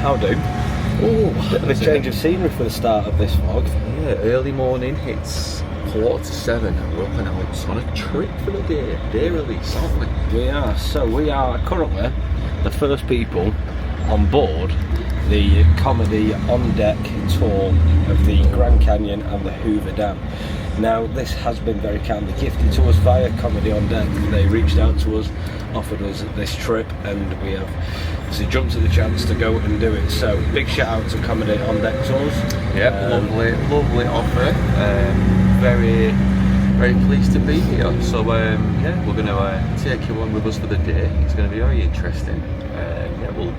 How do? Oh, Bit of a change of scenery for the start of this vlog. Yeah, early morning, it's 6:45 and we're up and out on a trip for the day release, aren't we? We are. So we are currently the first people on board the comedy on deck tour of the Grand Canyon and the Hoover Dam. Now this has been very kindly gifted to us via Comedy on Deck. They reached out to us, offered us this trip, and we have obviously jumped at the chance to go and do it. So big shout out to Comedy on Deck Tours. Yeah, lovely offer. Very pleased to be here. So yeah, we're going to take you along with us for the day. It's going to be very interesting. Yeah, we'll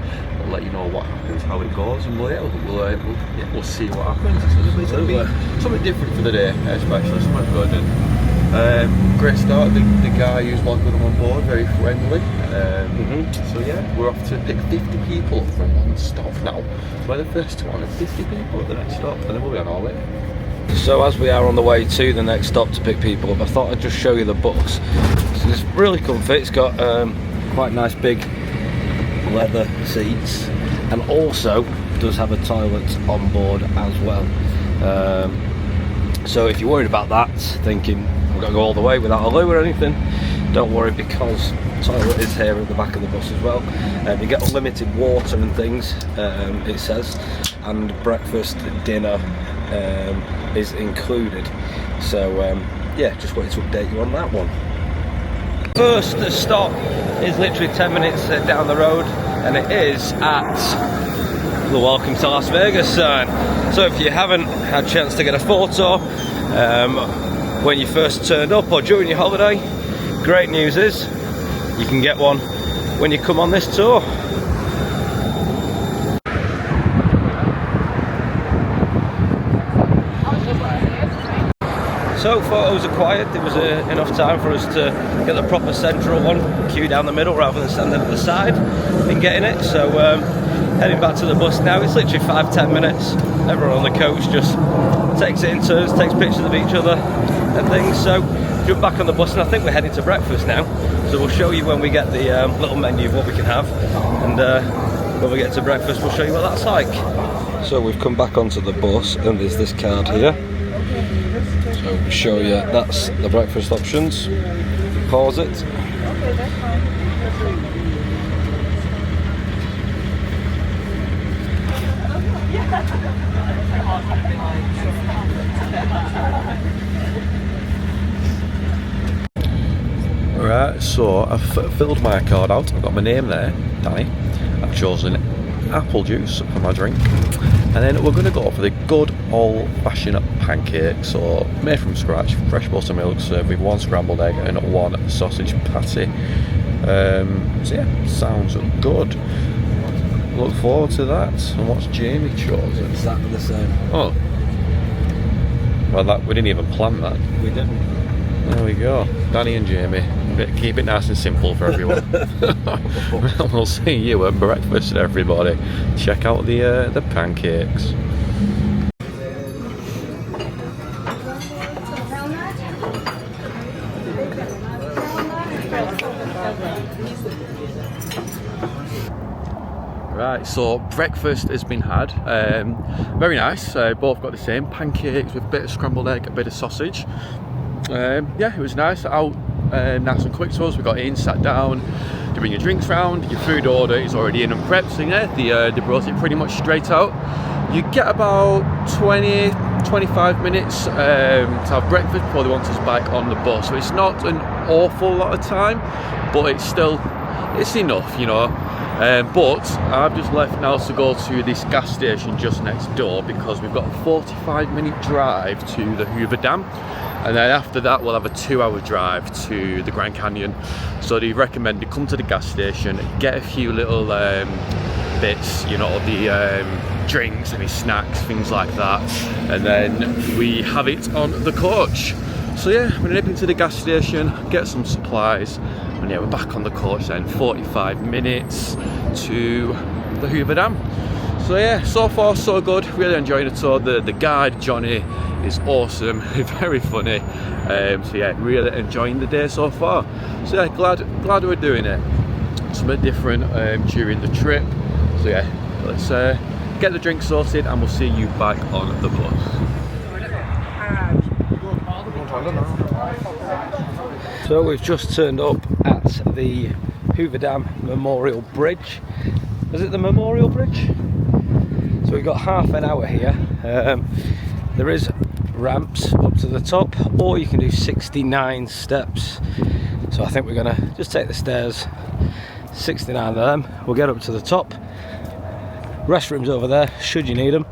let you know what happens, how it goes, and we'll see what happens. It's going to be something different for the day, especially something good. And great start. The guy who's welcomed them on board, very friendly. So yeah, we're off to pick 50 people from one stop now. We're the first one, and 50 people at the next stop, and then we'll be on our way. So as we are on the way to the next stop to pick people up, I thought I'd just show you the bus. So it's really comfy. It's got quite nice big leather seats, and also does have a toilet on board as well. So if you're worried about that, thinking I've got to go all the way without a loo or anything, don't worry, because the toilet is here at the back of the bus as well. You get unlimited water and things, it says, and breakfast, dinner is included. So yeah, just wanted to update you on that one. First stop is literally 10 minutes down the road, and it is at the Welcome to Las Vegas sign. So if you haven't had a chance to get a photo when you first turned up or during your holiday, great news is you can get one when you come on this tour. So photos are quiet. There was enough time for us to get the proper central one, queue down the middle rather than standing at the side and getting it. So heading back to the bus now. It's literally 5-10 minutes. Everyone on the coach just takes it in turns, takes pictures of each other and things. So jump back on the bus, and I think we're heading to breakfast now. So we'll show you when we get the little menu of what we can have, and when we get to breakfast we'll show you what that's like. So we've come back onto the bus, and there's this card here. So we'll show you, that's the breakfast options. Pause it. Okay, that's fine. Right, so I've filled my card out. I've got my name there, Danny. I've chosen apple juice for my drink, and then we're going to go for the good old-fashioned pancakes, so made from scratch, fresh buttermilk, served with 1 scrambled egg and 1 sausage patty. So yeah, sounds good. Look forward to that. And what's Jamie chosen? Exactly the same. Oh, well, we didn't even plan that. We didn't. There we go, Danny and Jamie. Keep it nice and simple for everyone. We'll see you at breakfast, everybody. Check out the pancakes. Right, so breakfast has been had. Very nice. Both got the same pancakes with a bit of scrambled egg, a bit of sausage. Yeah, it was nice. Out nice and quick to us. We got in, sat down, you bring your drinks round, your food order is already in and prepped, so yeah, they brought it pretty much straight out. You get about 20-25 minutes to have breakfast before they want us back on the bus, so it's not an awful lot of time, but it's enough, you know. But I've just left now to go to this gas station just next door, because we've got a 45-minute drive to the Hoover Dam, and then after that we'll have a 2-hour drive to the Grand Canyon. So they recommend you come to the gas station, get a few little bits, you know, the drinks, any snacks, things like that, and then we have it on the coach. So yeah, we're heading to the gas station, get some supplies, and yeah, we're back on the coach then. 45 minutes to the Hoover Dam. So yeah, so far so good. Really enjoying the tour. The guide Johnny is awesome, very funny. So yeah, really enjoying the day so far. So yeah, glad we're doing it. Something different during the trip. So yeah, let's get the drink sorted and we'll see you back on the bus. So we've just turned up at the Hoover Dam Memorial Bridge. Is it the Memorial Bridge? So we've got half an hour here. There is ramps up to the top, or you can do 69 steps. So I think we're gonna just take the stairs, 69 of them. We'll get up to the top. Restrooms over there, should you need them.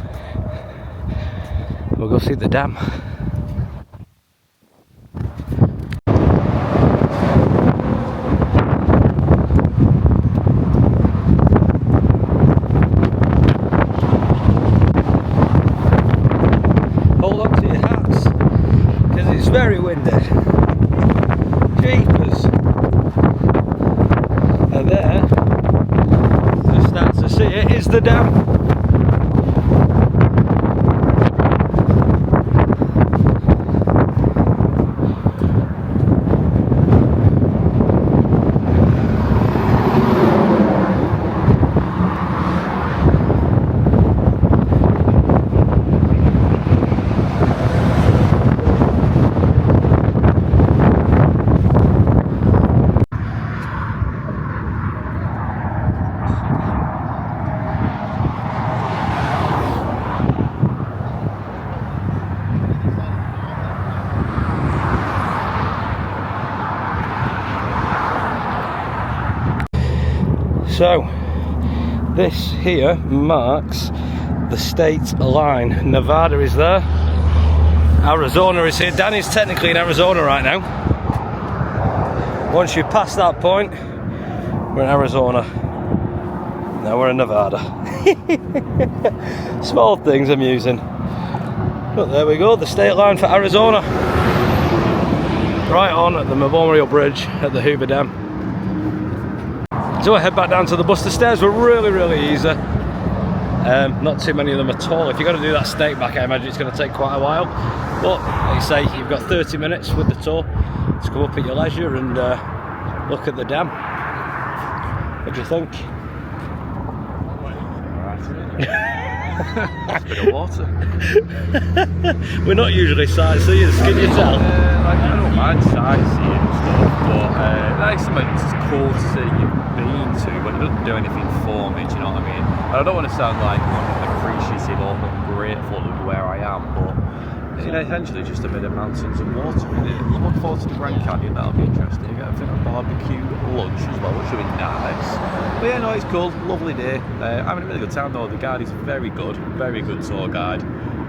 We'll go see the dam. Hold on to your hats, because it's very windy. Jeepers. And there, just start to see it, is the dam. So this here marks the state line. Nevada is there, Arizona is here. Danny's technically in Arizona right now. Once you pass that point, we're in Arizona. Now we're in Nevada. Small things amusing. But there we go, the state line for Arizona. Right on at the Memorial Bridge at the Hoover Dam. So I head back down to the bus. The stairs were really easy. Not too many of them at all. If you're going to do that snake back, I imagine it's going to take quite a while. But like you say, you've got 30 minutes with the tour to go up at your leisure and look at the dam. What do you think? It's a bit of water. We're not usually sightseers, can you tell? I don't mind sightseeing and stuff, but like something that's cool to see you've been to, but it doesn't do anything for me, do you know what I mean? And I don't want to sound like I'm appreciative or ungrateful of where I am, but you know, essentially just a bit of mountains and water in it. I look forward to the Grand Canyon, that'll be interesting. You get a bit of barbecue lunch as well, which will be nice. But yeah, no, it's cool, lovely day. Having a really good time though. The guide is very good tour guide.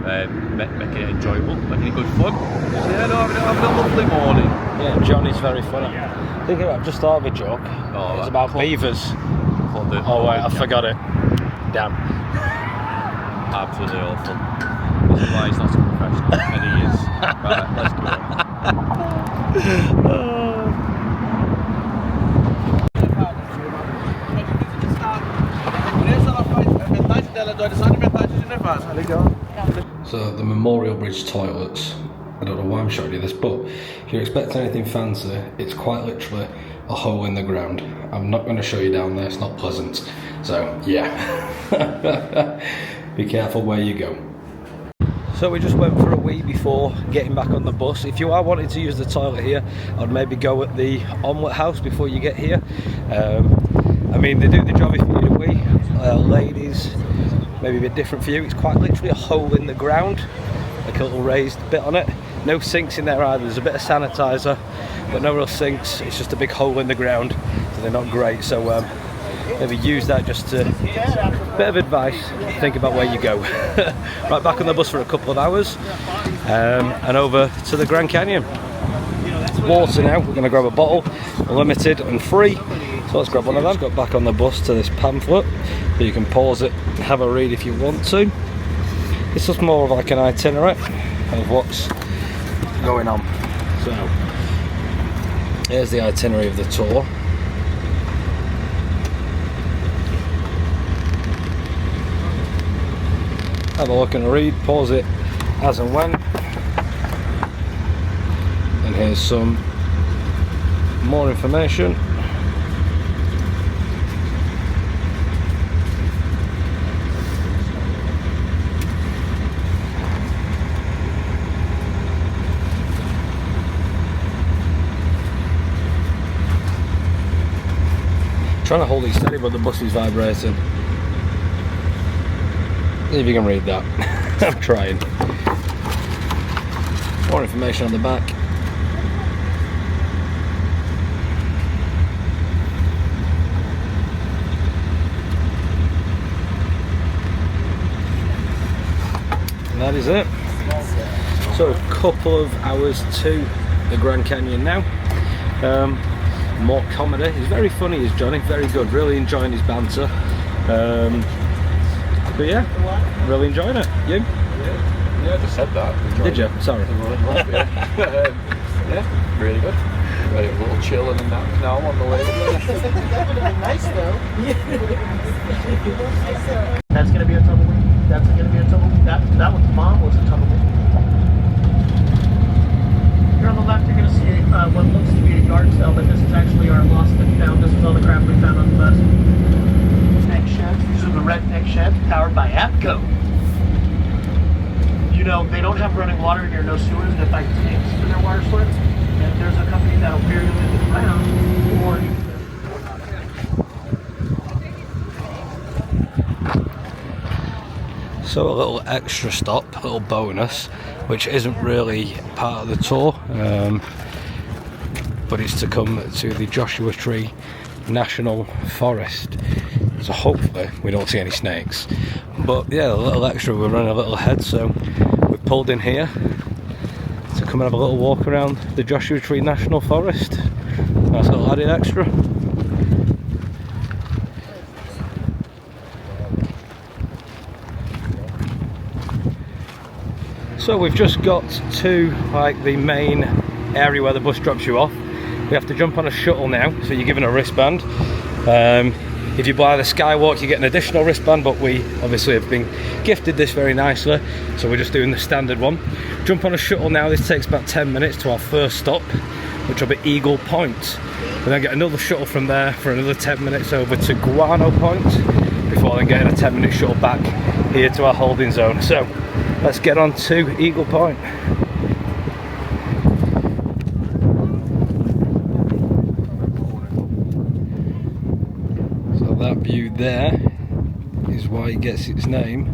Making it enjoyable, making it good fun. So yeah, no, having a lovely morning. Yeah, Johnny's very funny. I've just thought of a joke. Oh, it's about beavers. Oh wait, I forgot it. Damn. Absolutely awful. This is why he's not a professional, and he is. Right, let's go on. So the Memorial Bridge toilets, I don't know why I'm showing you this, but if you're expecting anything fancy, it's quite literally a hole in the ground. I'm not going to show you down there, it's not pleasant. So yeah, be careful where you go. So we just went for a wee before getting back on the bus. If you are wanting to use the toilet here, I'd maybe go at the Omelette House before you get here. I mean, they do the job if you need a wee. Ladies, maybe a bit different for you. It's quite literally a hole in the ground, like a little raised bit on it. No sinks in there either. There's a bit of sanitizer, but no real sinks. It's just a big hole in the ground, so they're not great. So maybe use that just to, bit of advice, think about where you go. Right, back on the bus for a couple of hours and over to the Grand Canyon. Water now, we're going to grab a bottle, limited and free. So let's grab one of them. Got back on the bus to this pamphlet, so you can pause it, have a read if you want to. It's just more of like an itinerary of what's going on. So here's the itinerary of the tour. Have a look and read, pause it as and when. And here's some more information. Trying to hold it steady, but the bus is vibrating. See if you can read that. I'm trying. More information on the back. And that is it. So a couple of hours to the Grand Canyon now. More comedy. He's very funny, is Johnny. Very good. Really enjoying his banter. But yeah, really enjoying it. You? Yeah, I just said that. Did you? Sorry. Yeah, really good. Ready a little chill and a nap now on the way. That would have been nice though. That's gonna be a tumbleweed. That's gonna be a tumbleweed. That one's mom was a tumbleweed. Here on the left, you're gonna see what looks to be a yard sale, but this is actually our lost and found. This is all the crap we found on the bus. Egg sheds. These are the redneck sheds powered by APCO. You know, they don't have running water here, no sewers, and if I tanks for their water source, and there's a company that'll bury them in the ground, or So a little extra stop, a little bonus, which isn't really part of the tour, but it's to come to the Joshua Tree National Forest. So hopefully we don't see any snakes. But yeah, a little extra, we're running a little ahead, so we pulled in here to come and have a little walk around the Joshua Tree National Forest. Nice little added extra. So we've just got to like the main area where the bus drops you off. We have to jump on a shuttle now, so you're given a wristband. If you buy the Skywalk, you get an additional wristband, but we obviously have been gifted this very nicely, so we're just doing the standard one. Jump on a shuttle now. This takes about 10 minutes to our first stop, which will be Eagle Point. We then get another shuttle from there for another 10 minutes over to Guano Point, before then getting a 10-minute shuttle back here to our holding zone. So let's get on to Eagle Point. So that view there is why it gets its name,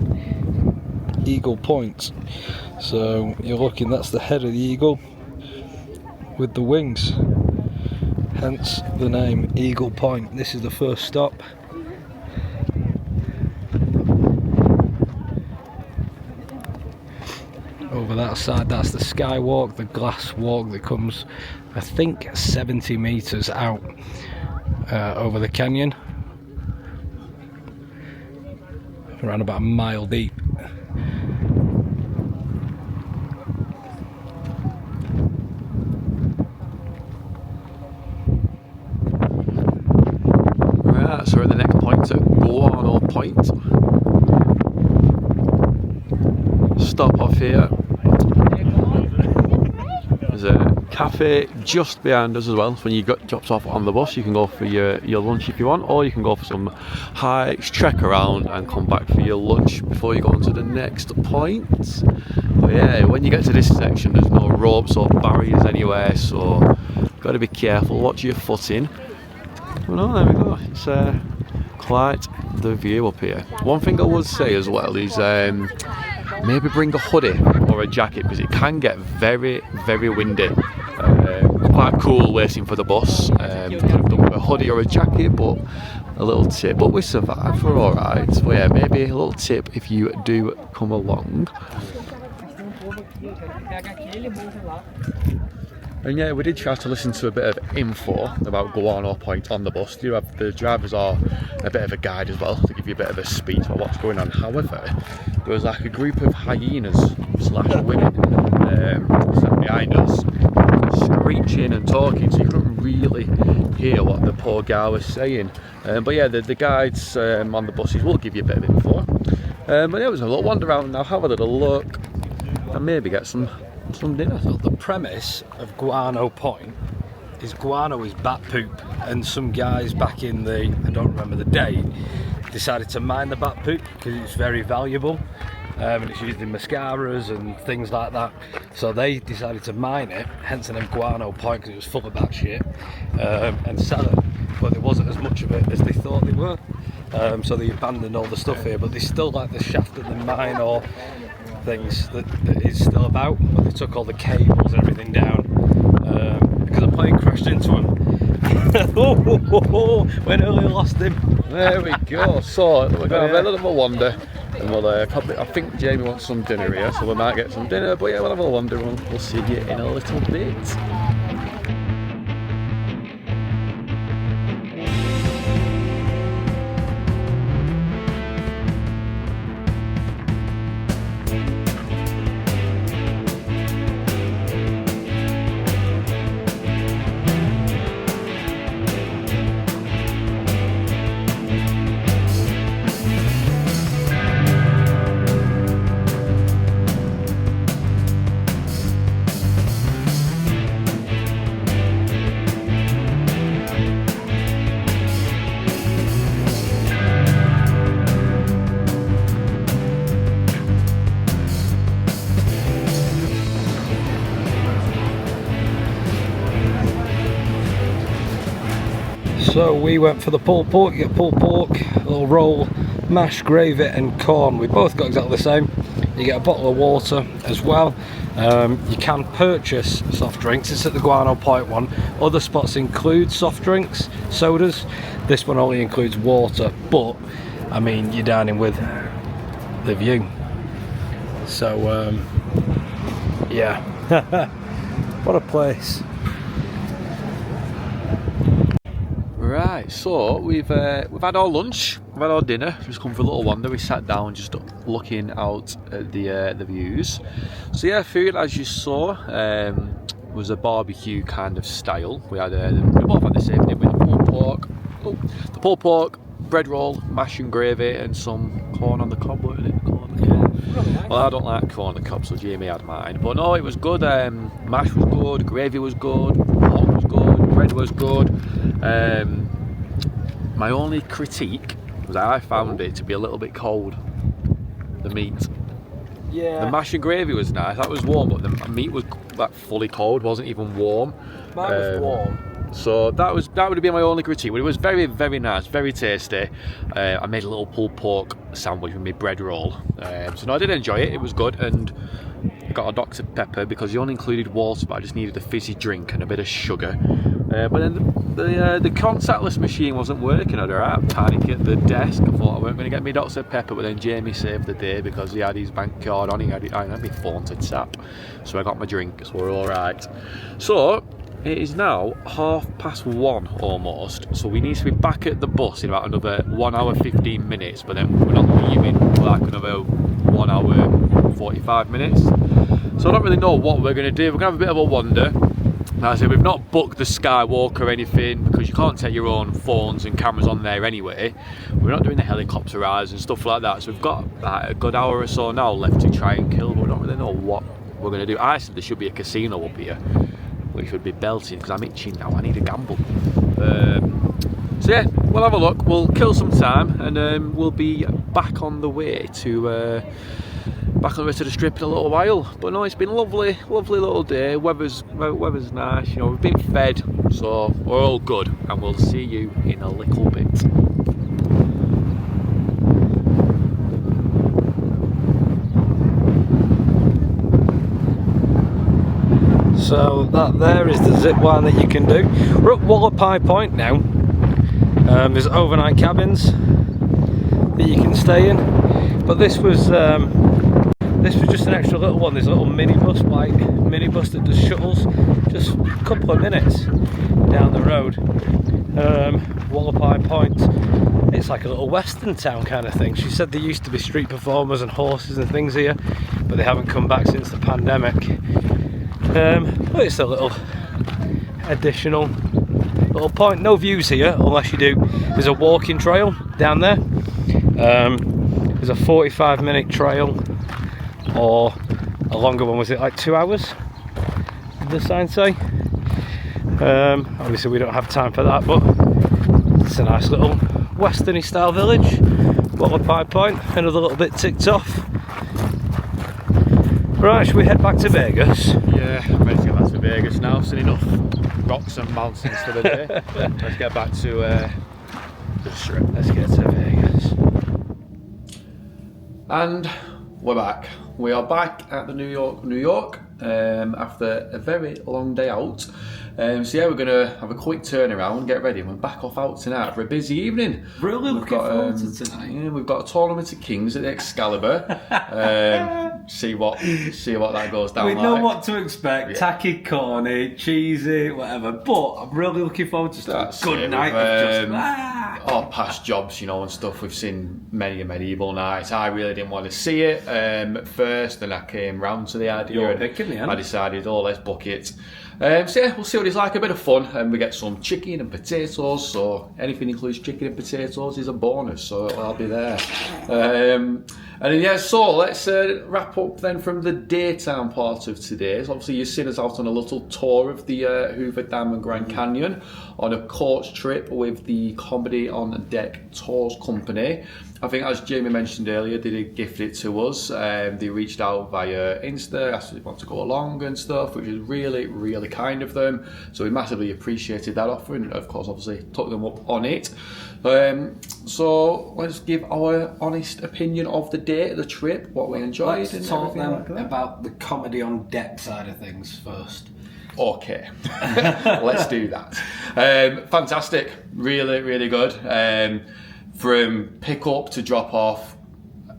Eagle Point. So you're looking, that's the head of the eagle with the wings, hence the name Eagle Point. This is the first stop. Over that side, that's the Skywalk, the glass walk that comes, I think, 70 meters out over the canyon, around about a mile deep. Right, so we're at the next point at Guano Point. Stop off here. There's a cafe just behind us as well. So when you got dropped off on the bus, you can go for your lunch if you want, or you can go for some hikes, trek around and come back for your lunch before you go on to the next point. But yeah, when you get to this section, there's no ropes or barriers anywhere, so you've got to be careful, watch your footing. Well, no, there we go. It's quite the view up here. One thing I would say as well is maybe bring a hoodie or a jacket, because it can get very, very windy. It's quite cool waiting for the bus. Could have done with a hoodie or a jacket, but a little tip. But we survived, we're alright. But yeah, maybe a little tip if you do come along. And yeah, we did try to listen to a bit of info about Guano Point on the bus. The drivers are a bit of a guide as well, to give you a bit of a speech about what's going on. However, there was like a group of hyenas / women sat behind us, screeching and talking, so you couldn't really hear what the poor guy was saying. But yeah, the guides on the buses will give you a bit of info. But yeah, it was a little wander around now, have a little look, and maybe get some dinner. So the premise of Guano Point is guano is bat poop, and some guys back in the, I don't remember the date, decided to mine the bat poop because it's very valuable, and it's used in mascaras and things like that. So they decided to mine it, hence the name Guano Point, because it was full of bat shit, and sell it. but there wasn't as much of it as they thought they were. So they abandoned all the stuff here, but they still like the shaft of the mine or things that is still about. But they took all the cables and everything down because a plane crashed into them. We nearly lost him. There we go. So we're going to have a little bit of a wander, and we'll probably, I think Jamie wants some dinner here, so we might get some dinner. But yeah, we'll have a wander and we'll see you in a little bit. So we went for the pulled pork. You get pulled pork, a little roll, mash, gravy and corn. We both got exactly the same. You get a bottle of water as well. You can purchase soft drinks. It's at the Guano Point one. Other spots include soft drinks, sodas. This one only includes water, but I mean you're dining with the view. So yeah, what a place. Right, so we've had our lunch, we've had our dinner, just come for a little wander. We sat down just looking out at the views. So yeah, food as you saw was a barbecue kind of style. We had we both had the same thing with the pulled pork, bread roll, mash and gravy, and some corn on the cob, wasn't it? Corn on the cob. Well, I don't like corn on the cob, so Jamie had mine. But no, it was good. Mash was good, gravy was good, pork was good, bread was good. My only critique was that I found it to be a little bit cold, the meat. Yeah. The mash and gravy was nice, that was warm, but the meat was like fully cold, wasn't even warm. Mine was warm. So that would have been my only critique, but it was very, very nice, very tasty. I made a little pulled pork sandwich with my bread roll. So no, I did enjoy it, it was good, and I got a Dr. Pepper because he only included water, but I just needed a fizzy drink and a bit of sugar. But then the contactless machine wasn't working. I'd had panic at the desk. I thought I weren't going to get me Dr. Pepper, but then Jamie saved the day because he had his bank card on. I had my phone to tap, so I got my drink, so we're all right. So it is now 1:30 almost, so we need to be back at the bus in about another 1 hour 15 minutes, but then we're not leaving for like another 1 hour 45 minutes. So I don't really know what we're going to do. We're going to have a bit of a wander. Now, I say we've not booked the Skywalk or anything because you can't take your own phones and cameras on there anyway. We're not doing the helicopter rides and stuff like that, so we've got a good hour or so now left to try and kill, but we don't really know what we're going to do. I said there should be a casino up here, which would be belting because I'm itching now, I need a gamble. So yeah, we'll have a look, we'll kill some time, and we'll be back on the way to the strip in a little while. But no, it's been a lovely little day. Weather's nice, you know, we've been fed, so we're all good, and we'll see you in a little bit. So that there is the zip line that you can do. We're at Wallapai Point now. There's overnight cabins that you can stay in, but this was just an extra little one. There's a little white minibus that does shuttles, just a couple of minutes down the road. Wallapai Point, it's like a little western town kind of thing. She said there used to be street performers and horses and things here, but they haven't come back since the pandemic. But it's a little additional little point. No views here unless you do. There's a walking trail down there. There's a 45-minute trail, or a longer one. Was it like 2 hours? Did the sign say? Obviously we don't have time for that, but it's a nice little westerny style village. Wallapai Point, another little bit ticked off. Right, should we head back to Vegas? Yeah, I'm ready to get back to to Vegas now. Seen enough rocks and mountains for the day. Let's get back to the strip. Let's get to Vegas. And we're back. We are back at the New York, after a very long day out. So yeah, we're gonna have a quick turnaround, get ready, and we're back off out tonight for a busy evening. Really looking forward to tonight. Yeah, we've got a tournament of kings at the Excalibur. See what that goes down We like. know what to expect. Yeah. Tacky, corny, cheesy, whatever. But I'm really looking forward to That's a good it, night of just our past jobs, and stuff. We've seen many a medieval nights. I really didn't want to see it at first, then I came round to the idea. You're and picking me, I decided, let's book it. So yeah, we'll see what it's like. A bit of fun, and we get some chicken and potatoes. So anything includes chicken and potatoes is a bonus. So I'll be there. And then, yeah, so let's wrap up then from the daytime part of today. So obviously you've seen us out on a little tour of the Hoover Dam and Grand Canyon on a coach trip with the Comedy on Deck Tours Company. I think, as Jamie mentioned earlier, they did gift it to us. They reached out via Insta, asked if they want to go along and stuff, which is really, really kind of them. So we massively appreciated that offer, and of course, obviously, took them up on it. So let's give our honest opinion of the day, the trip, what we enjoyed. Let's and talk everything then like that. about the comedy on deck side of things first. Okay, let's do that. Fantastic, really, really good. From pick up to drop off,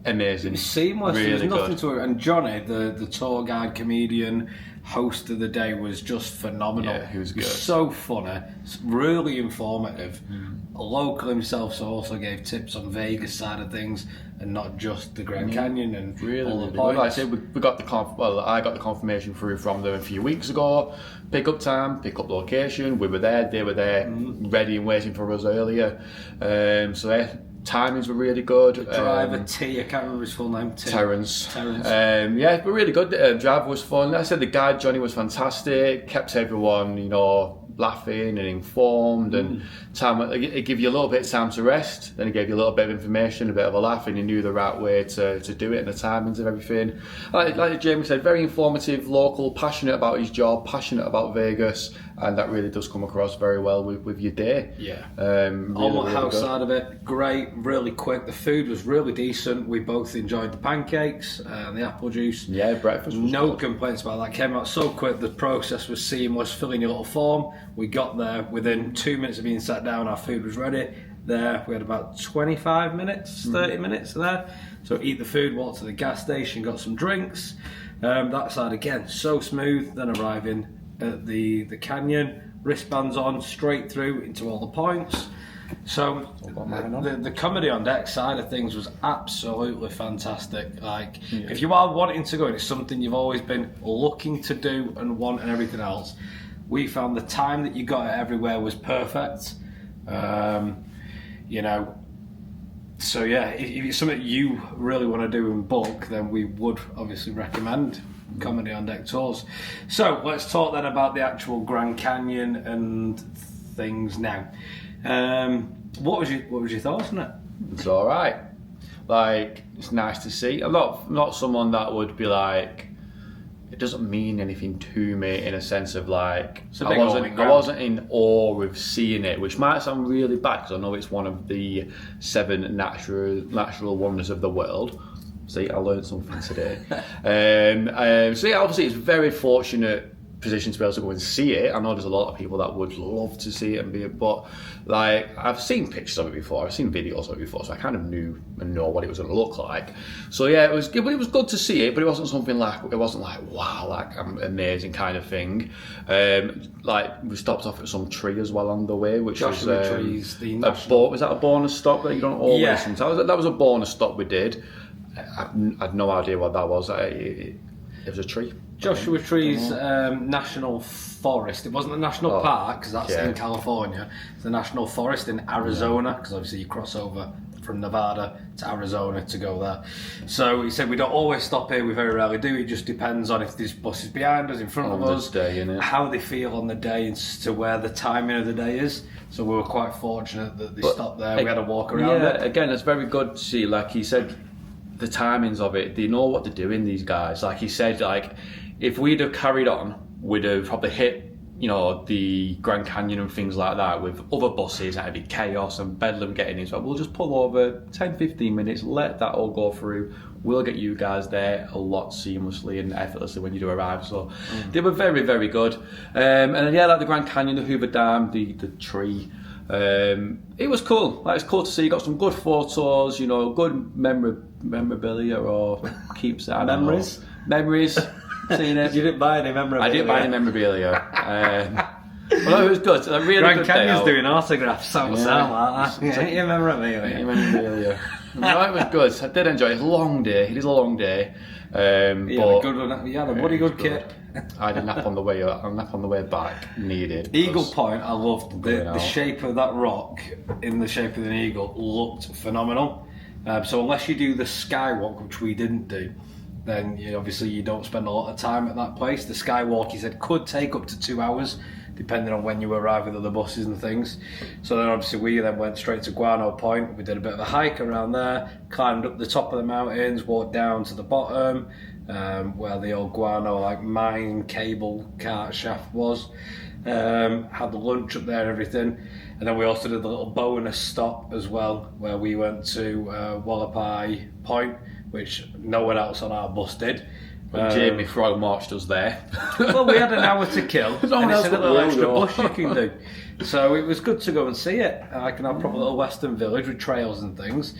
amazing. Seamless. Really There's nothing good. to it. And Johnny, the tour guide, comedian, host of the day, was just phenomenal. Yeah, he was good. So funny, really informative. Local himself, so also gave tips on Vegas side of things and not just the Grand Canyon and Really, all really the good. points. Like I said, we got the I got the confirmation through from them a few weeks ago. Pick up time, pick up location. We were there, they were there, ready and waiting for us earlier. So yeah, timings were really good. Driver T, I can't remember his full name. Terence. Terence. But really good. Driver was fun. Like I said, the guide Johnny was fantastic. Kept everyone, laughing and informed, and time. It gave you a little bit of time to rest. Then it gave you a little bit of information, a bit of a laugh, and you knew the right way to do it and the timings of everything. Like Jamie said, very informative, local, passionate about his job, passionate about Vegas, and that really does come across very well with your day. Yeah. Really, Omelette really house good. side of it, great, really quick. The food was really decent. We both enjoyed the pancakes and the apple juice. Yeah, breakfast was No good. complaints about that. Came out so quick. The process was seamless. Filling your little form. We got there within 2 minutes of being sat down. Our food was ready. There, we had about 25 minutes, 30 minutes there. So eat the food, walk to the gas station, got some drinks. That side again, so smooth. Then arriving at the canyon, wristbands on, straight through into all the points. So the comedy on deck side of things was absolutely fantastic. Like, if you are wanting to go and it's something you've always been looking to do and want and everything else, we found the time that you got it everywhere was perfect. So yeah, if it's something you really want to do in bulk, then we would obviously recommend Comedy on Deck Tours. So let's talk then about the actual Grand Canyon and things now. What was your thoughts on it? It's all right. Like, it's nice to see. I'm not someone that would be like, it doesn't mean anything to me in a sense of like, a I big wasn't ground. in awe with seeing it, which might sound really bad because I know it's one of the 7 natural wonders of the world. See, I learned something today. So yeah, obviously it's a very fortunate position to be able to go and see it. I know there's a lot of people that would love to see it but like, I've seen pictures of it before, I've seen videos of it before, so I kind of know what it was going to look like. So yeah, it was good, but it was good to see it, but it wasn't something like, wow, like amazing kind of thing. Like, we stopped off at some tree as well on the way, which Joshua was Trees, the was that a bonus stop that you don't always Yeah. sometimes? That was a bonus stop we did. I had no idea what that was. It was a tree. Joshua Trees National Forest. It wasn't the National Park, because that's in California. It's the National Forest in Arizona, because obviously you cross over from Nevada to Arizona to go there. So he said we don't always stop here, we very rarely do. It just depends on if there's buses behind us, in front of us, day, innit? how they feel on the day, and to where the timing of the day is. So we were quite fortunate that they stopped there. We had a walk around it. Again, it's very good to see, like he said, the timings of it, they know what they're doing, these guys. Like he said, like, if we'd have carried on we'd have probably hit, you know, the Grand Canyon and things like that with other buses, and it'd be chaos and bedlam getting in. So we'll just pull over 10-15 minutes, let that all go through. We'll get you guys there a lot seamlessly and effortlessly when you do arrive. So they were very, very good. And then, yeah, like the Grand Canyon, the Hoover Dam, the tree. It was cool. Like, it's cool to see. You got some good photos, you know, good memorabilia or keeps that. Memories. Seeing it. You didn't buy any memorabilia? I didn't buy any memorabilia. Well, it was good. A really Grand good Canyon's day out. doing autographs. Sound like that. Yeah, memorabilia. No, it was good. I did enjoy it. It's a long day. It is a long day. You had a bloody good kit. I had a nap on the way up. A nap on the way back. Needed. Eagle Point, I loved the shape of that rock in the shape of an eagle. Looked phenomenal. So unless you do the skywalk, which we didn't do, then obviously you don't spend a lot of time at that place. The skywalk, he said, could take up to 2 hours, depending on when you arrive with other buses and things. So then obviously we then went straight to Guano Point. We did a bit of a hike around there, climbed up the top of the mountains, walked down to the bottom, where the old Guano mine cable cart shaft was. Had the lunch up there and everything. And then we also did a little bonus stop as well, where we went to Wallapai Point, which no one else on our bus did. Jamie Froyle marched us there. Well, we had an hour to kill, and it's a little extra go. bush you can do. So it was good to go and see it. Like in our proper little western village with trails and things.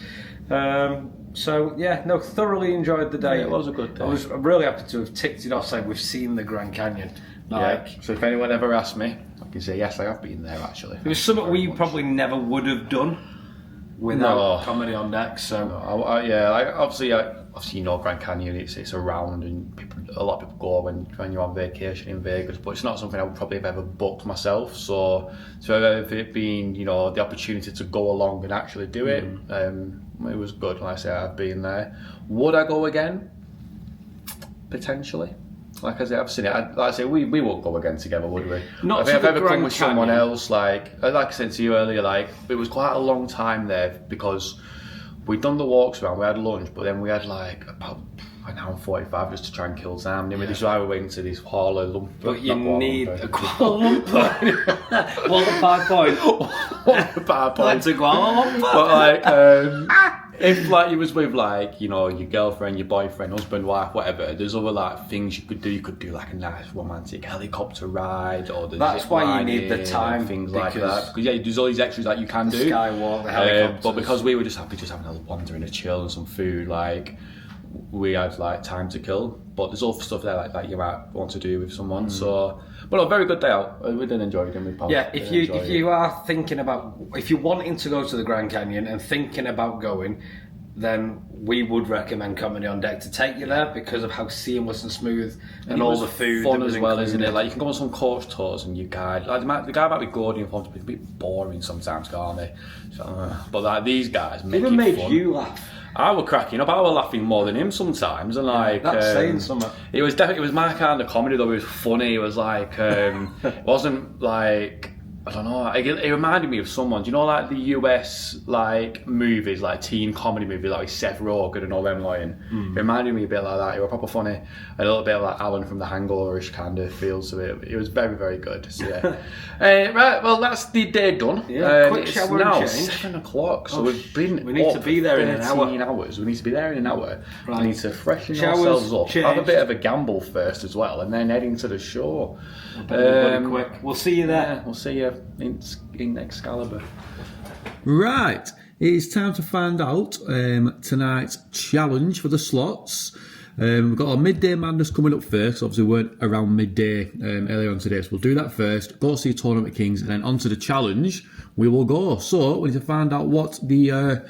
So yeah, no, thoroughly enjoyed the day. Yeah, it was a good day. I'm really happy to have ticked it off, saying we've seen the Grand Canyon. So if anyone ever asks me, I can say yes, I have been there actually. It was something we probably never would have done without Comedy on Deck. So obviously you know Grand Canyon, it's around, and a lot of people go when you're on vacation in Vegas, but it's not something I would probably have ever booked myself. So if it being the opportunity to go along and actually do it, it was good. Like I say, I've been there. Would I go again? Potentially. Like I say, I've seen it. Like I say, we won't go again together, would we? Not if to I've the ever come Grand with someone Canyon. else, like I said to you earlier, it was quite a long time there because we'd done the walks around, we had lunch, but then we had about an hour and 45 just to try and kill time. This is why we went to this Kuala Lumpur. But you need a Kuala Lumpur. Wallapai Point. Wallapai Point. To Kuala Lumpur. But if you was with your girlfriend, your boyfriend, husband, wife, whatever, there's other things you could do. You could do a nice romantic helicopter ride, or that's why you need the time, things like that. Because there's all these extras that you can do. Skywalk, the helicopters. But because we were just happy having a wander and a chill and some food, we had time to kill. But there's all stuff there that you might want to do with someone. So, but a very good day out. We did enjoy it, didn't we, Pal? Yeah, if you are thinking about, if you're wanting to go to the Grand Canyon and thinking about going, then we would recommend Comedy on Deck to take you there because of how seamless and smooth and all the food. Fun as well, isn't it? You can go on some coach tours and you guide. The guy might be good and fun, but a bit boring sometimes, can't they? So, but these guys make it fun. Made you laugh. I was cracking up. I was laughing more than him sometimes, and that's saying something. It was my kind of comedy though. It was funny. It was it wasn't I don't know. It reminded me of someone. Do you know the US movies, teen comedy movies, like Seth Rogen and all them It reminded me a bit like that. It was proper funny. A little bit like Alan from The Hangover-ish kind of feels to it. It was very, very good. So yeah. Right. Well, that's the day done. Yeah. Quick it's shower now and change. 7 o'clock. So we've been. We need to be there in an hour. Hours. We need to be there in an hour. Right. We need to freshen Showers, ourselves up. changed. Have a bit of a gamble first as well, and then head into the show. Quick. We'll see you there. We'll see you in Excalibur. Right, it's time to find out tonight's challenge for the slots. We've got our Midday Madness coming up first. Obviously, we weren't around midday earlier on today, so we'll do that first. Go see Tournament Kings, and then onto the challenge we will go. So we need to find out what the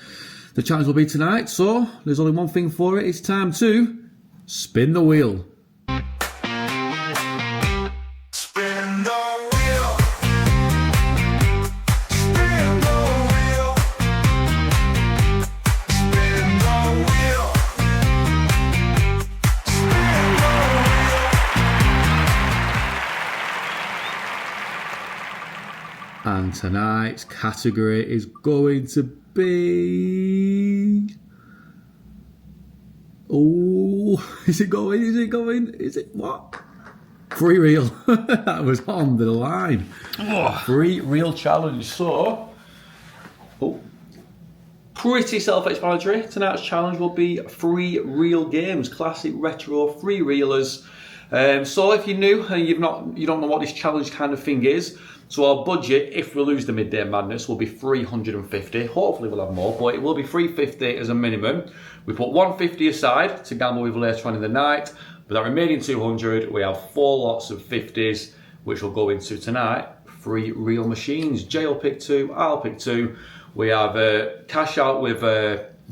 challenge will be tonight. So there's only one thing for it. It's time to spin the wheel. And tonight's category is going to be... Oh, is it going? Is it what? Free reel. That was on the line. Free reel challenge. So, pretty self-explanatory. Tonight's challenge will be free reel games, classic retro free reelers. So if you're new and you don't know what this challenge kind of thing is, so our budget, if we lose the Midday Madness, will be 350. Hopefully we'll have more, but it will be 350 as a minimum. We put 150 aside to gamble with later on in the night. With that remaining 200, we have 4 lots of 50s, which will go into tonight. Free reel machines. Jay will pick 2, I'll pick 2. We have cash out with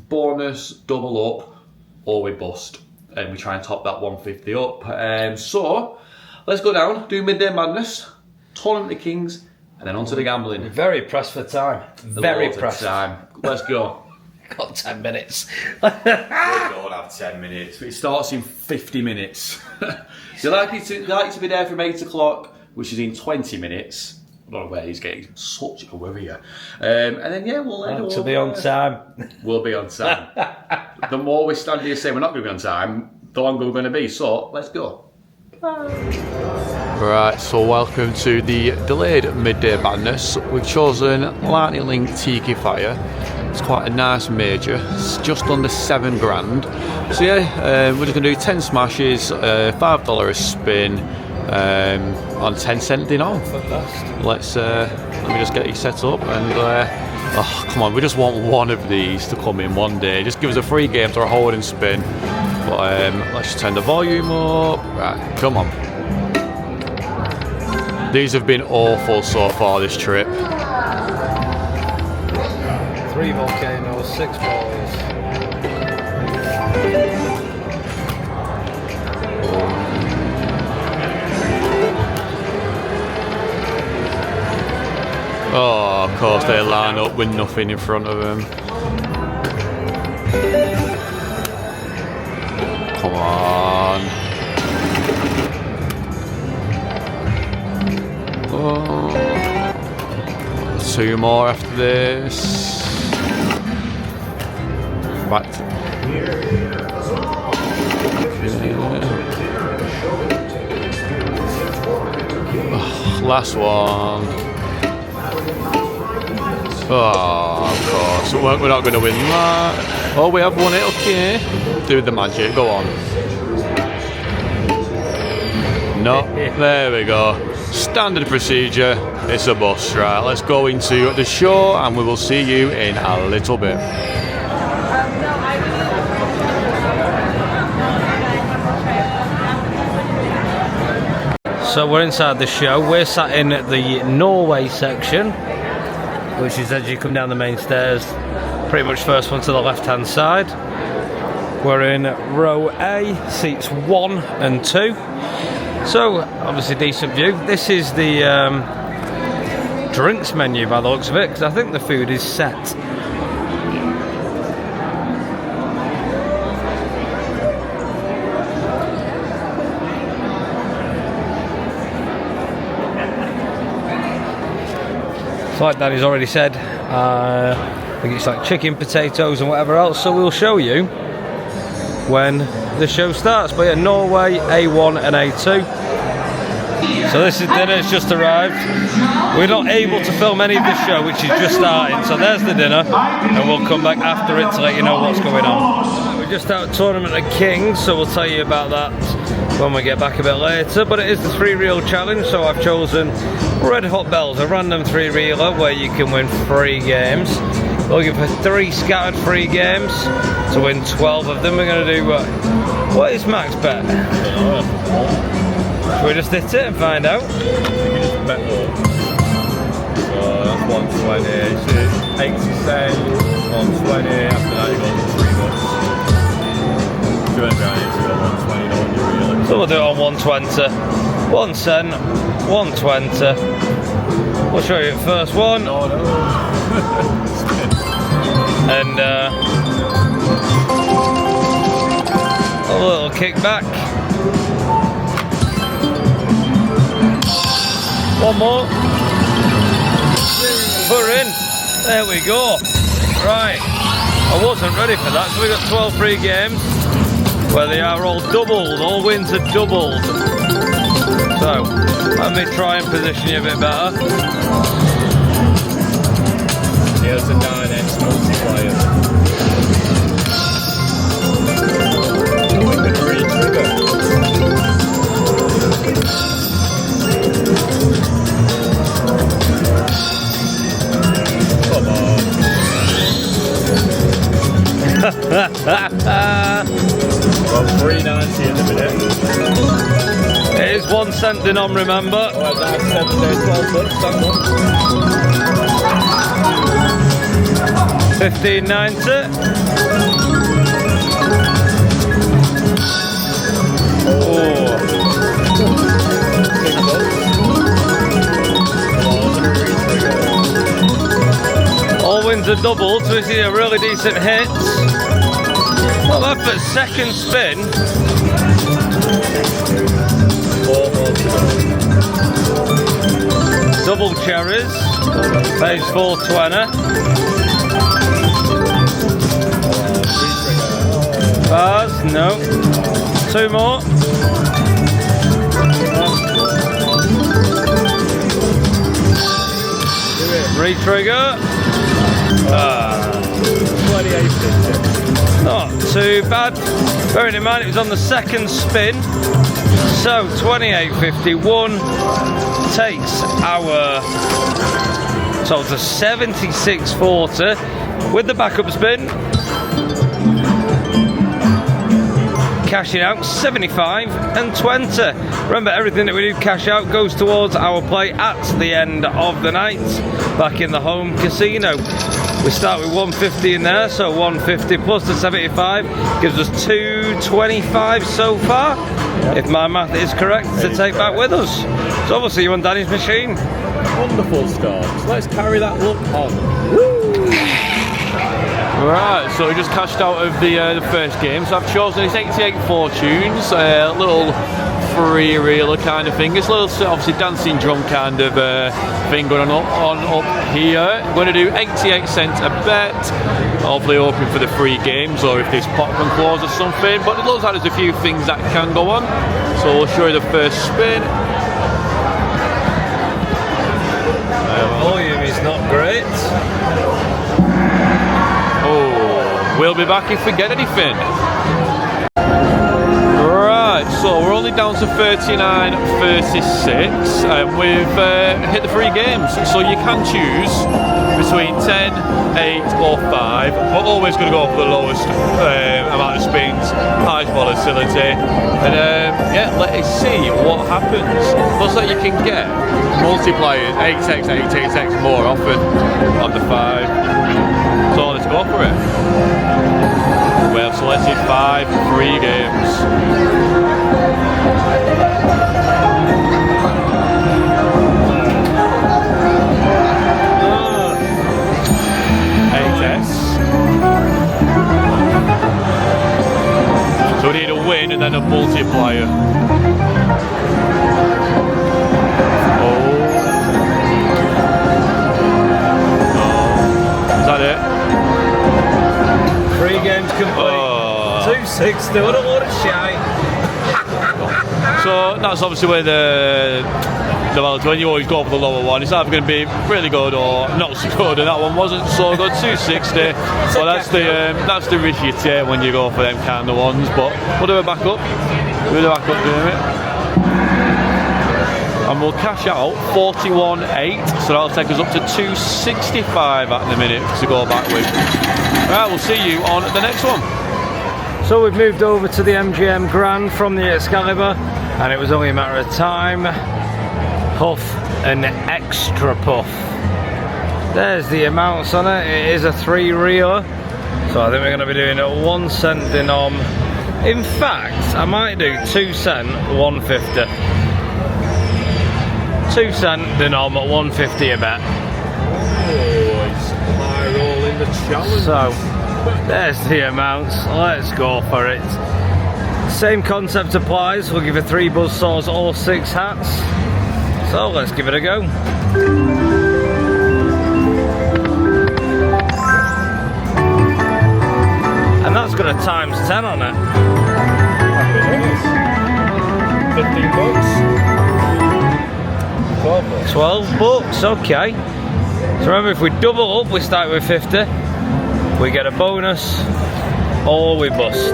bonus, double up, or we bust. And we try and top that 150 up. So, let's go down, do Midday Madness, Tournament of the Kings, and then on to the gambling. Very pressed for time. Very pressed. Time. Let's go. Got 10 minutes. We don't have 10 minutes. It starts in 50 minutes. You're likely to be there from 8 o'clock, which is in 20 minutes. I don't know where he's getting such a worrier. And then, yeah, we'll end To be on time. We'll be on time. The more we stand here saying we're not going to be on time, the longer we're going to be. So, let's go. Right, so welcome to the delayed Midday Madness. We've chosen Lightning Link Tiki Fire. It's quite a nice major. It's just under $7 grand. So yeah, we're just going to do 10 smashes, $5 a spin on 10-cent dinar. Let me just get you set up and oh come on, we just want one of these to come in one day. Just give us a free game to hold and spin. But let's just turn the volume up. Right, come on. These have been awful so far this trip. 3 volcanoes, 6 balls. Oh, of course they line up with nothing in front of them. Come on. Oh. 2 more after this. Back to last one. Oh, of course. We're not going to win that. Oh, we have won it. Okay. Do the magic. Go on. No. There we go. Standard procedure. It's a bust. Right. Let's go into the show and we will see you in a little bit. So we're inside the show. We're sat in the Norway section, which is as you come down the main stairs, pretty much first one to the left hand side. We're in row A, seats 1 and 2. So obviously decent view. This is the drinks menu by the looks of it, because I think the food is set. So like Danny's already said, I think it's like chicken, potatoes and whatever else, so we'll show you when the show starts. But yeah, Norway, A1 and A2. So this is dinner, it's just arrived. We're not able to film any of the show, which is just starting, so there's the dinner, and we'll come back after it to let you know what's going on. We're just out of Tournament of Kings, so we'll tell you about that when we get back a bit later. But it is the 3 reel challenge, so I've chosen Red Hot Bells, a random 3 reeler where you can win free games. We're looking for 3 scattered free games to win 12 of them. We're going to do what is max bet? Should we just hit it and find out? You can just bet more. So that's 120, 80 cents, 120, after that you got 3 bucks. 200 grand into it, 120, don't you really? So we'll do it on 120. 1 cent, 120. We'll show you the first one. No. And a little kickback. One more. We're in. There we go. Right. I wasn't ready for that, so we got 12 free games where they are all doubled. All wins are doubled. So, let me try and position you a bit better. Here's the 9x multiplier. With the re-trigger. Come on. Well, 390 in a minute. It is 1 cent denom, remember. Oh, that's 7 days, 12 bucks, that one. 15.90. Oh. 6 bucks. All wins are doubled, so we see a really decent hit. Not bad for second spin. 4 more to go. Double cherries. Pays 420. Bars, no. 2 more. Re-trigger. 28.50. Not too bad. Bearing in mind it was on the second spin. So 28.51 takes our total to 76.40 with the backup spin. Cashing out 75 and 20. Remember, everything that we do cash out goes towards our play at the end of the night back in the home casino. We start with 150 in there, so 150 plus the 75 gives us 225 so far, if my math is correct, to take back with us. So obviously you on Danny's machine. Wonderful start. So let's carry that look on. Right, so we just cashed out of the first game. So I've chosen this 88 Fortunes, a little free reeler kind of thing. It's a little obviously dancing drum kind of thing going on up here. I'm going to do 88 cents a bet. Hopefully hoping for the free games or if there's popcorn claws or something. But it looks like there's a few things that can go on. So we'll show you the first spin. Volume is not great. Oh, we'll be back if we get anything. Right, so we're only down to 39.36 and we've hit the free games. So you can choose between 10, 8 or 5. We're always going to go for the lowest amount of spins, highest volatility. And yeah, let's see what happens. Looks like you can get multipliers, 8x, 8x more often on the 5. So let's go for it. We have selected 5 free games. So we need a win and then a multiplier. Oh. Is that it? 3 games complete. 260, what a load of shite. So that's obviously where when you always go for the lower one, it's either going to be really good or not so good, and that one wasn't so good. 260. Well, that's the risk you take when you go for them kind of ones. But we'll do a backup. We'll do a backup doing it, and we'll cash out 41.8. So that'll take us up to 265 at the minute to go back with. Right, we'll see you on the next one. So we've moved over to the MGM Grand from the Excalibur, and it was only a matter of time. Puff and extra puff. There's the amounts on it. It is a 3 reeler, so I think we're going to be doing a 1 cent denom. In fact, I might do 2 cent 150. 2 cent denom at 150 a bet. Oh, it's high roll in the challenge. So there's the amounts. Let's go for it. Same concept applies. We'll give you 3 buzzsaws or 6 hats. So let's give it a go. And that's got a times 10 on it. Happy days. 15 bucks. 12 bucks, okay. So remember, if we double up, we start with 50. We get a bonus, or we bust.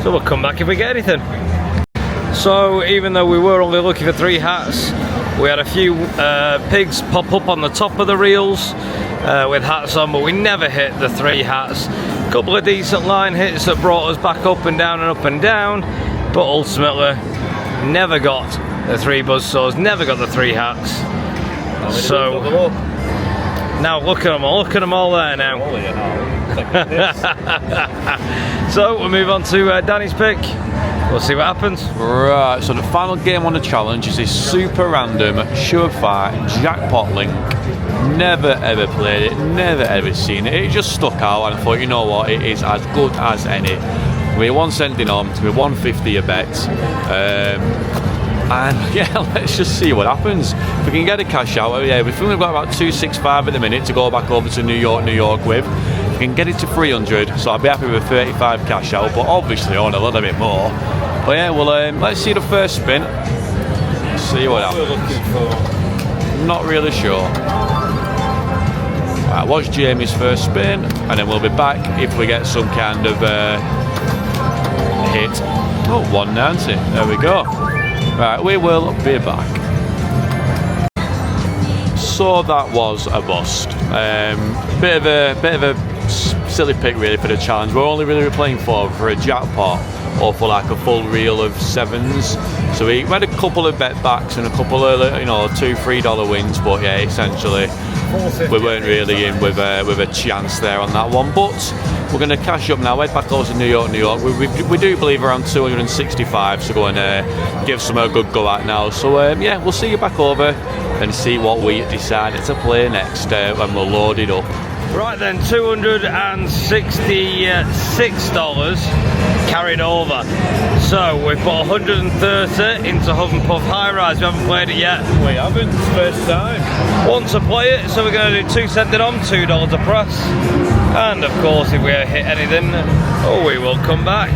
So we'll come back if we get anything. So even though we were only looking for 3 hats, we had a few pigs pop up on the top of the reels with hats on, but we never hit the 3 hats. A couple of decent line hits that brought us back up and down and up and down, but ultimately never got the 3 buzzsaws, never got the 3 hats. So now look at them all there now. So we'll move on to Danny's pick. We'll see what happens. Right, so the final game on the challenge is this super random surefire jackpot link. Never ever played it, never ever seen it. It just stuck out and I thought, you know what, it is as good as any. We're 1 cent in on, we're 150 a bet. And yeah, let's just see what happens. If we can get a cash out, yeah, we've only got about 265 at the minute to go back over to New York with. If we can get it to 300, so I'll be happy with 35 cash out, but obviously I want a little bit more. But yeah, well, let's see the first spin. See what happens. Not really sure. Right, watch Jamie's first spin, and then we'll be back if we get some kind of hit. Oh, 190. There we go. Right, we will be back. So that was a bust. Bit of a silly pick really for the challenge. We're only really playing for a jackpot or for like a full reel of 7s. So we had a couple of bet backs and a couple of $2-3 wins, but yeah, essentially we weren't really in with a chance there on that one. But we're going to cash up now, head back over to New York. We do believe around 265, so go and give some a good go at now. So yeah, we'll see you back over and see what we decided to play next when we're loaded up. Right then, $266 carried over. So we've put 130 into Huff and Puff High Rise. We haven't played it yet. We haven't, it's first time. Want to play it, so we're going to do 2 cent on, $2 a press. And of course, if we hit anything, we will come back.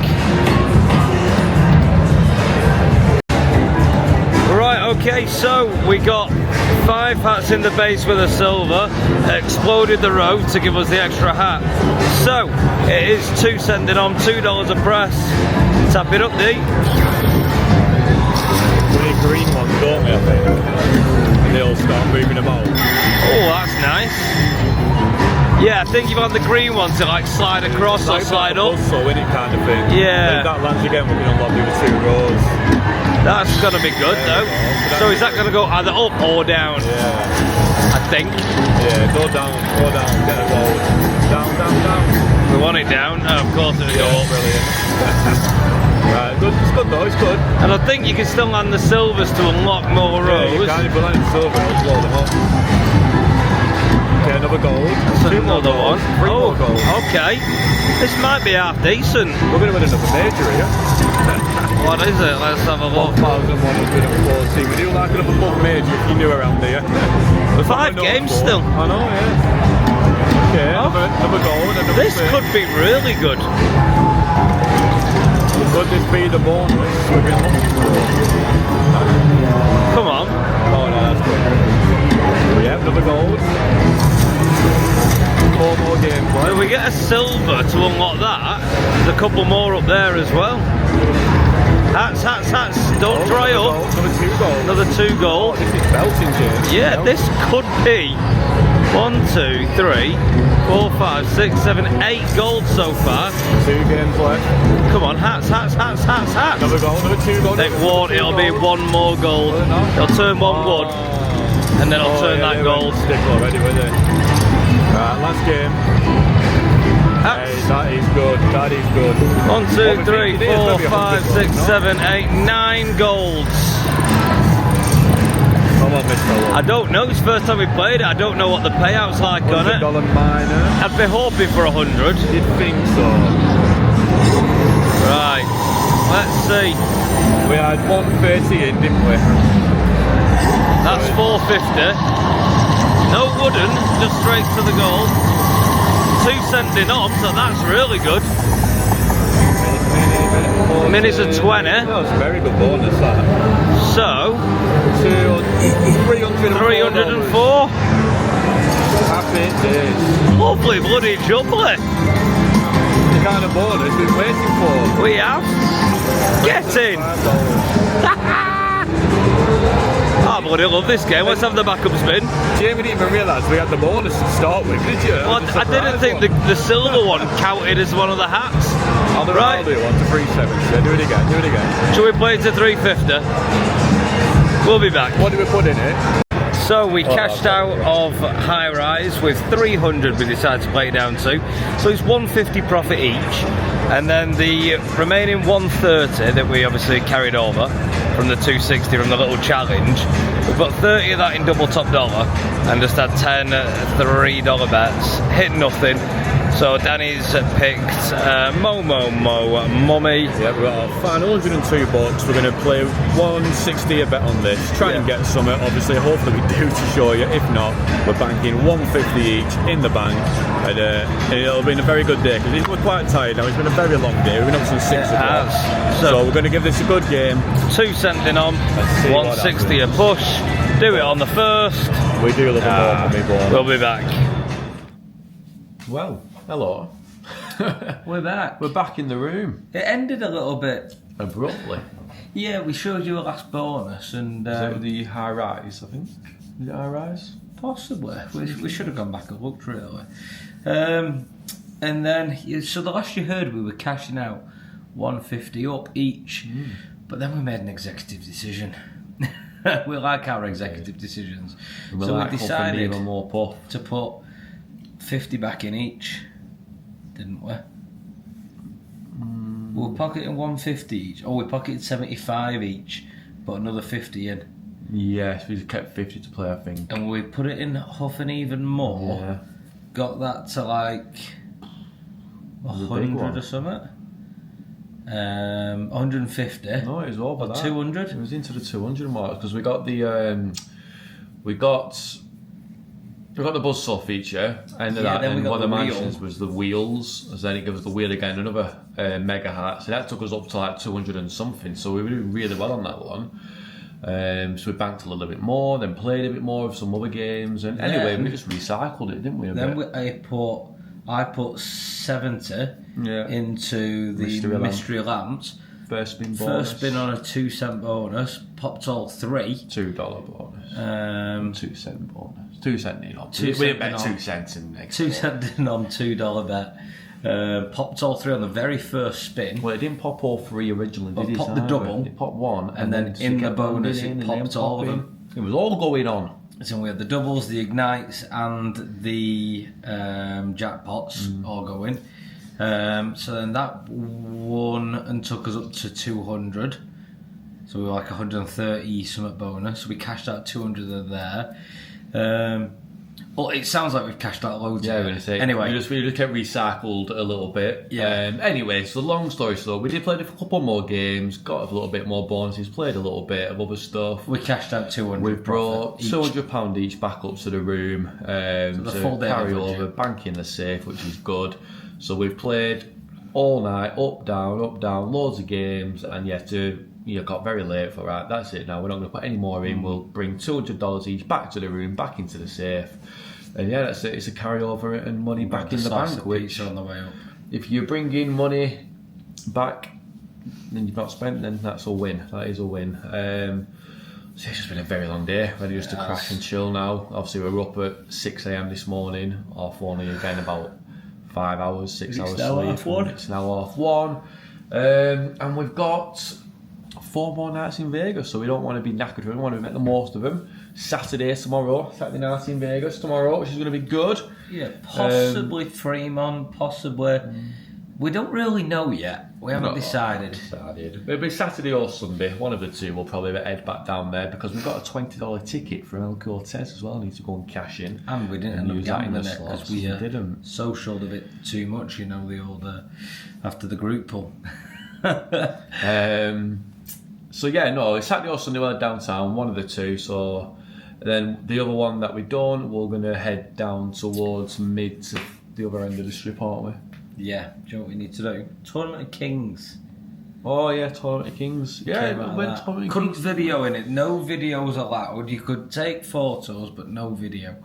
Right, okay, so we got 5 hats in the base with a silver, exploded the row to give us the extra hat. So it is 2 cent on, $2 a press. Tap it up, D. We need green ones, don't we, I think? And they'll start moving about. Oh, that's nice. Yeah, I think you've got the green ones to like slide across or slide up. So in it kind of thing. Yeah. If that lands again, we can unlock the other 2 rows. That's going to be good though. So is that going to go either up or down? Yeah. I think. Yeah, go down, get a roll. Down. We want it down. Oh, of course it'll go up. Brilliant. Right, good. It's good though, it's good. And I think you can still land the silvers to unlock more rows. Yeah, you can, if you land the silver, it'll blow them up. Okay, another gold. That's another one. 3 more gold. Okay. This might be half decent. We're going to win another major here. What is it? Let's have a look. 1,140. We do like another buff major if you're new around here. 5 games still. I know, yeah. Okay, another gold. This could be really good. Could this be the bonus we've been looking for? Come on. Oh no, that's good. Yeah, another gold. 4 more gameplay. If we get a silver to unlock that, there's a couple more up there as well. Hats. Don't dry up. Another 2 gold. Another 2 gold. Oh, this is belting, James. Yeah, this could be 1, 2, 3, 4, 5, 6, 7, 8 gold so far. 2 games left. Come on, hats. Another gold, another 2 gold. It won't, it'll be 1 more gold. It'll turn 1 wood, and then it'll turn that gold. Stick already with it. Right, last game. Hey, that is good. 1, 2, 3, 4, 5, 6, 7, 8, 9 golds. Come on, Mr. I don't know, it's the first time we played it. I don't know what the payout's like on it. $100 minor. I'd be hoping for 100. You'd think so. Right, let's see. We had 130 in, didn't we? That's 450. No wooden, just straight to the goal. 2 cent in on, so that's really good. Minis are 20. That was a very good bonus, that. So 304. 304. Happy days. Lovely bloody jubbly. The kind of bonus we've been waiting for. We have. Get in. I bloody love this game. Let's have the backup spin. Jamie didn't even realise we had the bonus to start with, did you? Well, I didn't think the silver one counted as one of the hats. I'll do Right. I'll do one to 370. Do it again, do it again. Shall we play to 350? We'll be back. What do we put in it? So we cashed out of High Rise with 300 we decided to play it down to. So it's 150 profit each. And then the remaining 130 that we obviously carried over from the 260 from the little challenge. We've got 30 of that in double top dollar and just had 10 $3 bets. Hit nothing. So Danny's picked Mummy. Yeah, we've got our final 102 bucks. We're going to play 160 a bet on this. Try and get some. Obviously, hopefully we do to show you. If not, we're banking 150 each in the bank. And it'll be a very good day because we're quite tired now. It's been a very long day. We've been up since 6 o'clock. So we're going to give this a good game. 2 cent in on, 160 a push. Do it on the first. We do love a Mummy ball. We'll be back. Well, hello. We're back. We're back in the room. It ended a little bit Abruptly. Yeah, we showed you a last bonus and the High Rise, I think. Is it High Rise? possibly we should have gone back and looked really. And then so the last you heard we were cashing out 150 up each, but then we made an executive decision. We like our executive decisions, so we decided even more puff to put 50 back in each, didn't we? We were pocketing 150 each. Oh, we pocketed 75 each, put another 50 in. Yes, we just kept 50 to play, I think. And we put it in Huff and even more. Yeah. Got that to like 100 or something. 150. No, it was over or that. 200. It was into the 200 mark because we got the we got the buzzsaw feature, and Yeah, then we got one of the the wheel. mansions was the wheels, and then it gave us the wheel again, another mega hat. So that took us up to like 200 and something. So we were doing really well on that one. So we banked a little bit more, then played a bit more of some other games, and anyway, we just recycled it, didn't we? I put 70 into the mystery lamps. First spin bonus. First spin on a 2 cent bonus. Popped all three. $2 bonus. 2 cent bonus. 2 cent in on. We didn't bet 2 cents in next. 2 cent in on $2 bet. Popped all three on the very first spin. Well, it didn't pop all three originally, did it? Popped the double. It popped one, and then in the bonus it popped all of them. It was all going on. So we had the doubles, the ignites, and the jackpots all going. So then that won and took us up to 200. So we were like 130 something bonus. So we cashed out 200 of there. Well, it sounds like we've cashed out loads. Yeah, I'm going to say. Anyway, we just kept recycled a little bit. Yeah. Anyway, so long story short, we did play a couple more games, got a little bit more bonuses, played a little bit of other stuff. we cashed out 200. We've brought each. £200 each back up to the room to full day carry average, over, bank in the safe, which is good. So we've played all night, up, down, loads of games, and got very late for that. That's it now. We're not going to put any more in. We'll bring $200 each back to the room, back into the safe. And yeah, that's it. It's a carryover and money back in the bank. Which, on the way up. if you bring in money back, then you've not spent, then that's a win. That is a win. So it's just been a very long day. Ready just to crash and chill now. Obviously, we were up at 6 a.m. this morning. Off only again about 5 hours, 6 hours sleep. It's now half one. And we've got 4 more nights in Vegas, so we don't want to be knackered. We want to make the most of them. Saturday night in Vegas tomorrow, which is going to be good. Yeah, possibly Fremont, possibly. We don't really know yet. We haven't decided. It'll be Saturday or Sunday. One of the two will probably head back down there because we've got a $20 ticket for El Cortez as well. I need to go and cash in. And we didn't end up gambling it because we didn't. socialed a bit too much, the old after the group pull. So yeah, no, it's Saturday or Sunday. We're downtown, one of the two. So then the other one that we've done, we're going to head down towards mid to the other end of the strip, aren't we? Yeah, do you know what we need to do? Tournament of Kings. Oh yeah, Tournament of Kings. Yeah, Came out of when that. Tournament of Couldn't Kings. video in it. No videos allowed. You could take photos, but no video.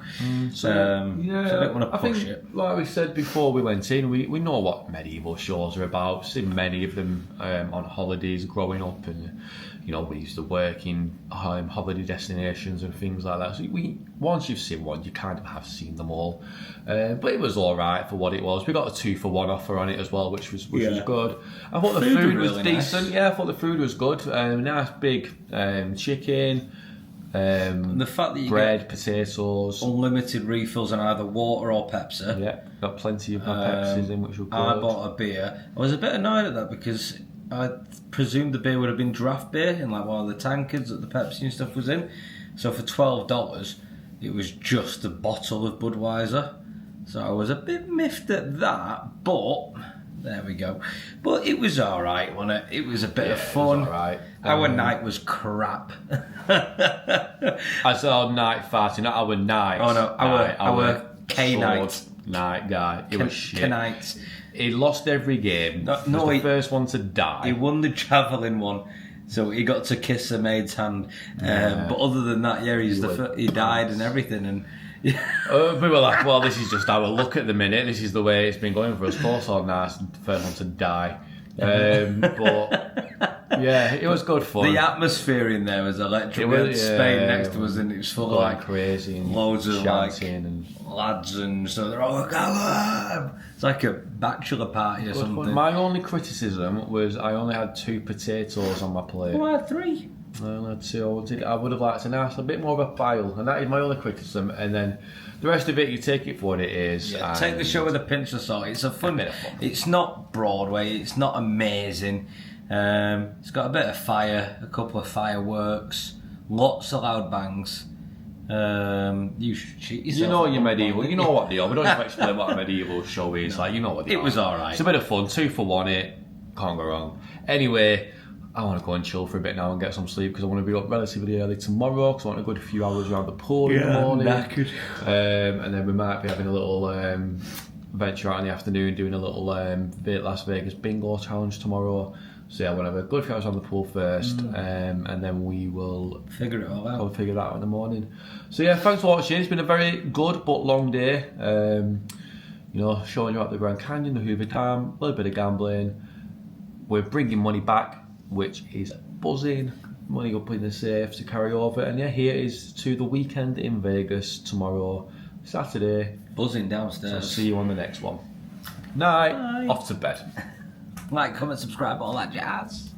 So I didn't want to push it. Like we said before we went in, we know what medieval shows are about. Seen many of them on holidays growing up, and we used to work in holiday destinations and things like that. So once you've seen one, you kind of have seen them all. But it was all right for what it was. We got a 2-for-1 offer on it as well, which was good. I thought the food was really decent. nice. Yeah, I thought the food was good. Nice big chicken. The fact that you bread, get potatoes, unlimited refills on either water or Pepsi. yeah, got plenty of Pepsis in, which were good. I bought a beer. I was a bit annoyed at that because I presumed the beer would have been draft beer in like one of the tankards that the Pepsi and stuff was in. So for $12, it was just a bottle of Budweiser. So I was a bit miffed at that, but there we go. But it was alright, wasn't it? It was a bit of fun. It was alright. Our night was crap. I said night farting, not our night. Oh no, our K-night. Night guy. It was shit. K-night. He lost every game. No, He was the first one to die. He won the javelin one, so he got to kiss a maid's hand. But other than that, he died and everything. And we were like, well, this is just our luck at the minute. This is the way it's been going for us. Fourth or nice, first one to die. But yeah, it was good fun. The atmosphere in there was electric. We had Spain next to us, and it was full of like crazy and loads of like and lads, and so they're all like, "Come on!" It's like a bachelor party or something. My only criticism was I only had 2 potatoes on my plate. I had 3. I only had 2. I would have liked a bit more of a pile, and that is my only criticism. And then the rest of it, you take it for what it is. Yeah, take the show with a pinch of salt. It's a bit of fun. It's not Broadway. It's not amazing. It's got a bit of fire, a couple of fireworks, lots of loud bangs. You should cheat yourself. You know your medieval. You know what they are. We don't have to explain what a medieval show is. Like, you know what they are. It was alright. It's a bit of fun. 2-for-1 it. Can't go wrong. Anyway, I want to go and chill for a bit now and get some sleep because I want to be up relatively early tomorrow because I want a good few hours around the pool in the morning. Knackered. And then we might be having a little venture out in the afternoon, doing a little Las Vegas bingo challenge tomorrow. So yeah, we'll have a good few hours on the pool first, and then we will figure it all out. Figure that out in the morning. So yeah, thanks for watching. It's been a very good but long day. Showing you out the Grand Canyon, the Hoover Dam, a little bit of gambling. We're bringing money back, which is buzzing. Money up in the safe to carry over. And yeah, here is to the weekend in Vegas tomorrow, Saturday. Buzzing downstairs. So I'll see you on the next one. Night. Bye. Off to bed. Like, comment, subscribe, all that jazz.